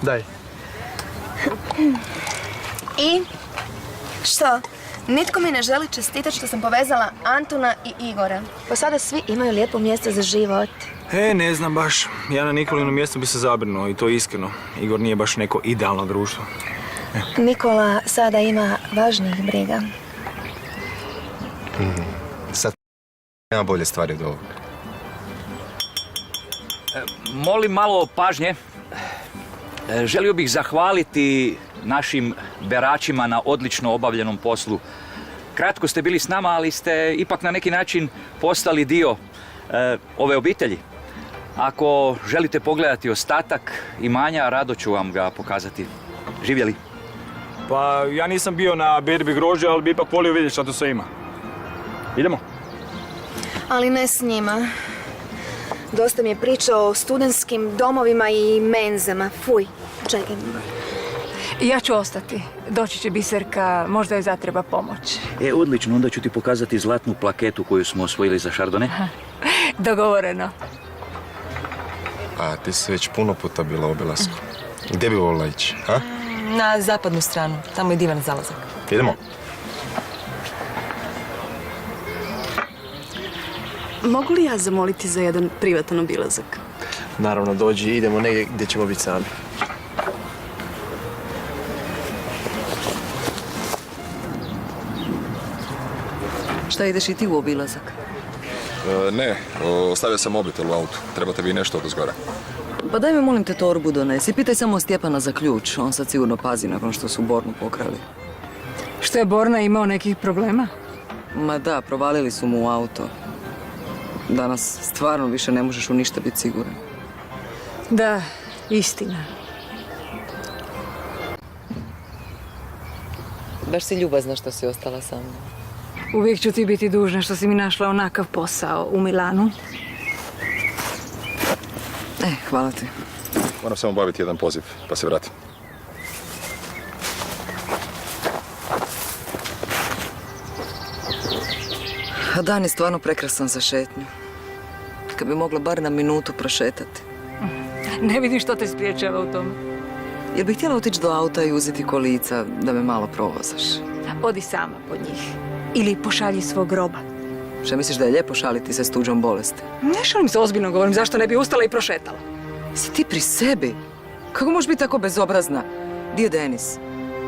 Daj. I? Što? Nitko mi ne želi čestitati što sam povezala Antuna i Igora. Pa sada svi imaju lijepo mjesto za život. Ne znam baš. Ja na Nikolino mjestu bi se zabrinuo i to iskreno. Igor nije baš neko idealno društvo. Nikola sada ima važnijih briga. Sad nema bolje stvari od ovog. Molim malo pažnje. Želio bih zahvaliti našim beračima na odlično obavljenom poslu. Kratko ste bili s nama, ali ste ipak na neki način postali dio ove obitelji. Ako želite pogledati ostatak imanja, rado ću vam ga pokazati. Živjeli? Pa ja nisam bio na berbi grožđa, ali bi ipak volio vidjeti šta tu sve ima. Idemo? Ali ne s njima. Dosta mi je pričao o studentskim domovima i menzama. Fuj, čekaj. Ja ću ostati. Doći će Biserka, možda joj zatreba pomoć. Odlično, onda ću ti pokazati zlatnu plaketu koju smo osvojili za Chardonnay. Dogovoreno. A ti si već puno puta bila u obilasku. Gdje bi volila ići, ha? Na zapadnu stranu, tamo je divan zalazak. Idemo. Mogu li ja zamoliti za jedan privatan obilazak? Naravno, dođi, idemo negdje gdje ćemo biti sami. Šta, ideš i ti u obilazak? Ne, ostavio sam mobitel u autu. Trebate vi nešto od uzgora. Pa daj mi, molim te, torbu donesi. Pitaj samo Stjepana za ključ. On sad sigurno pazi nakon što su Bornu pokrali. Što je Borna imao nekih problema? Ma da, provalili su mu u auto. Danas stvarno više ne možeš u ništa biti siguran. Da, istina. Baš si ljubazna što si ostala sa mnom. Uvijek ću ti biti dužna što si mi našla onakav posao u Milanu. Hvala ti. Moram samo obaviti jedan poziv, pa se vratim. A dan je stvarno prekrasan za šetnju. Kad bi mogla bar na minutu prošetati. Ne vidim što te spriječava u tome. Jel bih htjela otići do auta i uzeti kolica da me malo provozaš? Odi sama pod njih. Ili pošalji svog roba. Šta misliš da je lijepo šaliti se s tuđom bolesti? Ne šalim se, ozbiljno govorim. Zašto ne bi ustala i prošetala? Si ti pri sebi? Kako možeš biti tako bezobrazna? Di je Denis?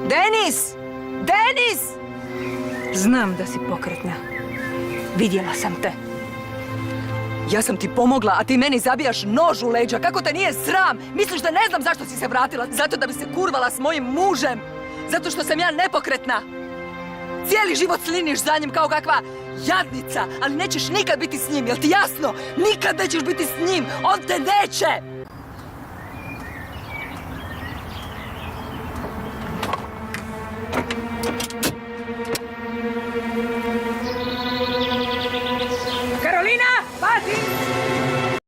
Denis! Denis! Znam da si pokretna. Vidjela sam te. Ja sam ti pomogla, a ti meni zabijaš nož u leđa. Kako te nije sram? Misliš da ne znam zašto si se vratila? Zato da bi se kurvala s mojim mužem. Zato što sam ja nepokretna. Cijeli život sliniš za njim kao kakva jadnica, ali nećeš nikad biti s njim, jel ti jasno? Nikad nećeš biti s njim, on te neće!